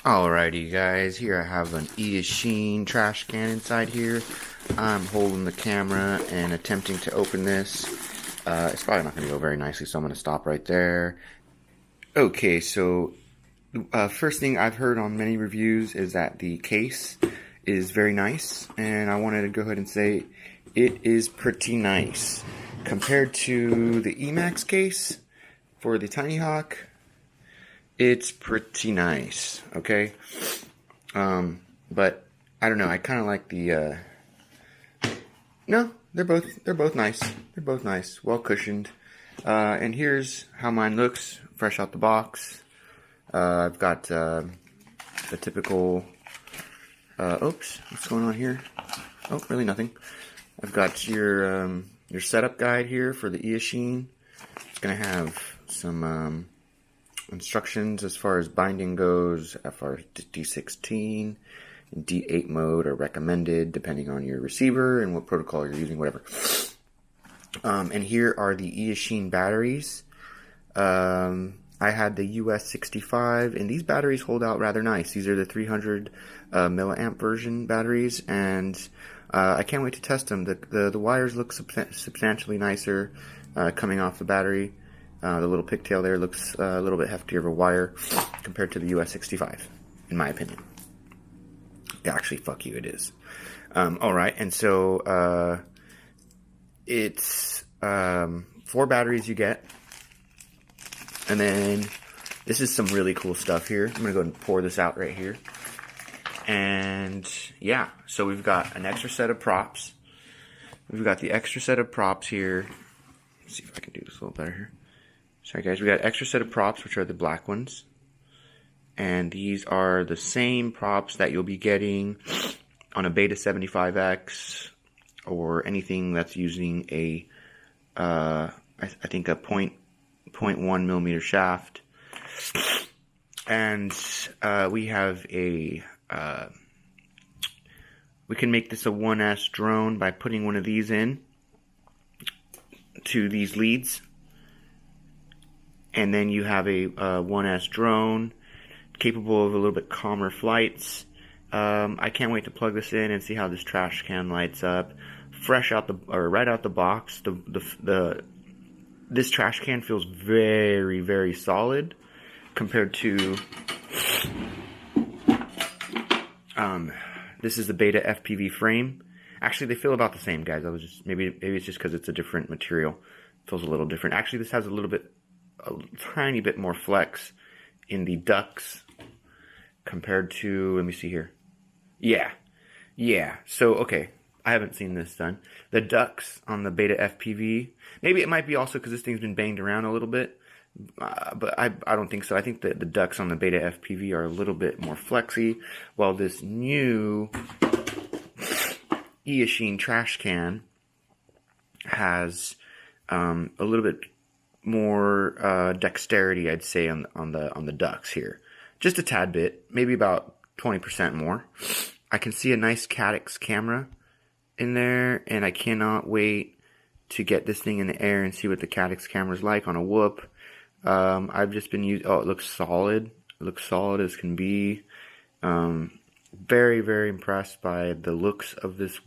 Alrighty guys, here I have an Eachine trash can inside here. I'm holding the camera and attempting to open this. It's probably not going to go very nicely, so I'm going to stop right there. Okay, so first thing I've heard on many reviews is that the case is very nice, and I wanted to go ahead and say it is pretty nice. Compared to the Emax case for the Tiny Hawk, it's pretty nice, okay? But I don't know, I kind of like the no, they're both nice. They're both nice, well cushioned. And here's how mine looks fresh out the box. I've got the typical oops, what's going on here? Oh, really nothing. I've got your setup guide here for the Eachine. It's gonna have some instructions as far as binding goes, as far as D16 and D8 mode are recommended depending on your receiver and what protocol you're using, whatever. And here are the Eachine batteries. I had the US65, and these batteries hold out rather nice. These are the 300 milliamp version batteries, and I can't wait to test them. The wires look substantially nicer coming off the battery. The little pigtail there looks a little bit heftier of a wire compared to the US65, in my opinion. Yeah, actually, fuck you, it is. Alright, and so it's 4 batteries you get. And then this is some really cool stuff here. I'm going to go ahead and pour this out right here. And yeah, so we've got an extra set of props. We've got the extra set of props here. Let's see if I can do this a little better here. Sorry guys, we got an extra set of props, which are the black ones. And these are the same props that you'll be getting on a Beta 75X or anything that's using a, I think a 0.1 millimeter shaft. And we have a, we can make this a 1S drone by putting one of these in to these leads. And then you have a 1S drone capable of a little bit calmer flights. I can't wait to plug this in and see how this trash can lights up. Fresh out right out the box. This trash can feels very, very solid compared to this is the Beta FPV frame. Actually, they feel about the same, guys. Maybe it's just because it's a different material. It feels a little different. Actually, this has a tiny bit more flex in the ducts compared to, let me see here. Yeah. So, okay. I haven't seen this done. The ducts on the Beta FPV, maybe it might be also because this thing's been banged around a little bit, but I don't think so. I think that the ducts on the Beta FPV are a little bit more flexy, while this new Eachine trash can has a little bit more dexterity, I'd say, on the ducts here. Just a tad bit, maybe about 20% more. I can see a nice Caddx camera in there, and I cannot wait to get this thing in the air and see what the Caddx camera's like on a whoop. I've just been using, it looks solid. It looks solid as can be. Very, very impressed by the looks of this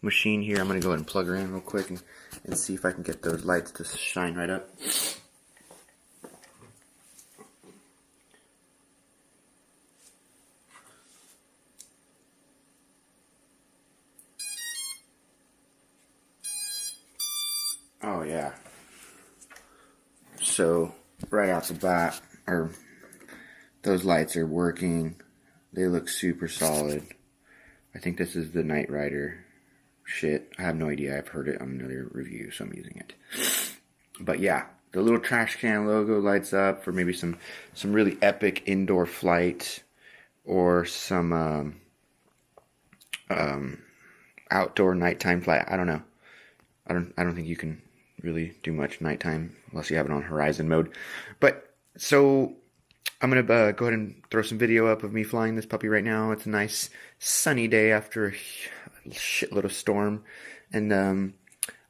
machine here. I'm gonna go ahead and plug her in real quick and see if I can get those lights to shine right up. Oh yeah. So right off the bat, those lights are working. They look super solid. I think this is the Knight Rider shit. I have no idea. I've heard it on another review, so I'm using it. But yeah, the little trash can logo lights up for maybe some really epic indoor flight or some outdoor nighttime flight. I don't know. I don't think you can really do much nighttime unless you have it on horizon mode. But so I'm gonna go ahead and throw some video up of me flying this puppy right now. It's a nice sunny day after a shitload of storm, and I'm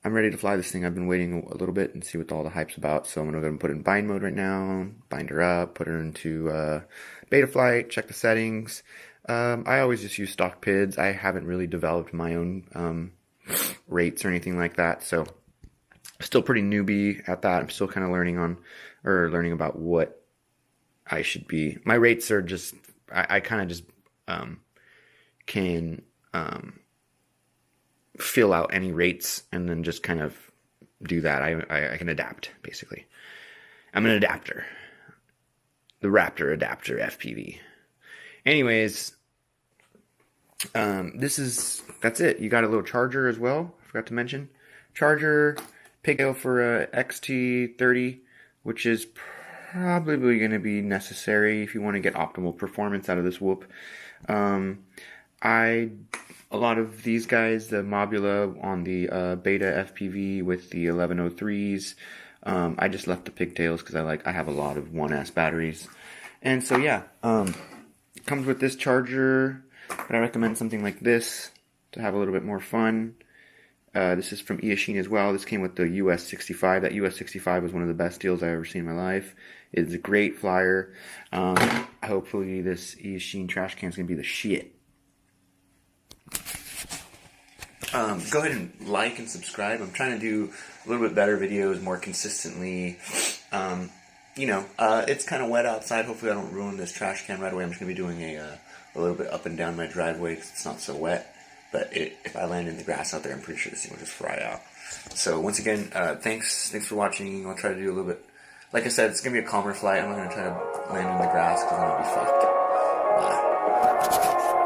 I'm ready to fly this thing. I've been waiting a little bit and see what all the hype's about. So I'm going to go and put it in bind mode right now, bind her up, put her into beta flight, check the settings. I always just use stock PIDs. I haven't really developed my own rates or anything like that. So still pretty newbie at that. I'm still kind of learning about what I should be. My rates are just, I kind of just can fill out any rates and then just kind of do that. I can adapt, basically. I'm an adapter. The Raptor adapter FPV. Anyways, that's it. You got a little charger as well. I forgot to mention. Charger, pigtail for a XT30, which is probably going to be necessary if you want to get optimal performance out of this whoop. A lot of these guys, the Mobula on the beta FPV with the 1103s, I just left the pigtails because I have a lot of 1S batteries. And so yeah, it comes with this charger, but I recommend something like this to have a little bit more fun. This is from Eachine as well. This came with the US65. That US65 was one of the best deals I've ever seen in my life. It's a great flyer. Hopefully this Eachine trash can is going to be the shit. Go ahead and like and subscribe. I'm trying to do a little bit better videos more consistently. It's kind of wet outside. Hopefully I don't ruin this trash can right away. I'm just going to be doing a little bit up and down my driveway because it's not so wet. But if I land in the grass out there, I'm pretty sure this thing will just fry out. So once again, thanks for watching. I'll try to do a little bit. Like I said, it's going to be a calmer flight. I'm not going to try to land in the grass because I'm going to be fucked. Bye.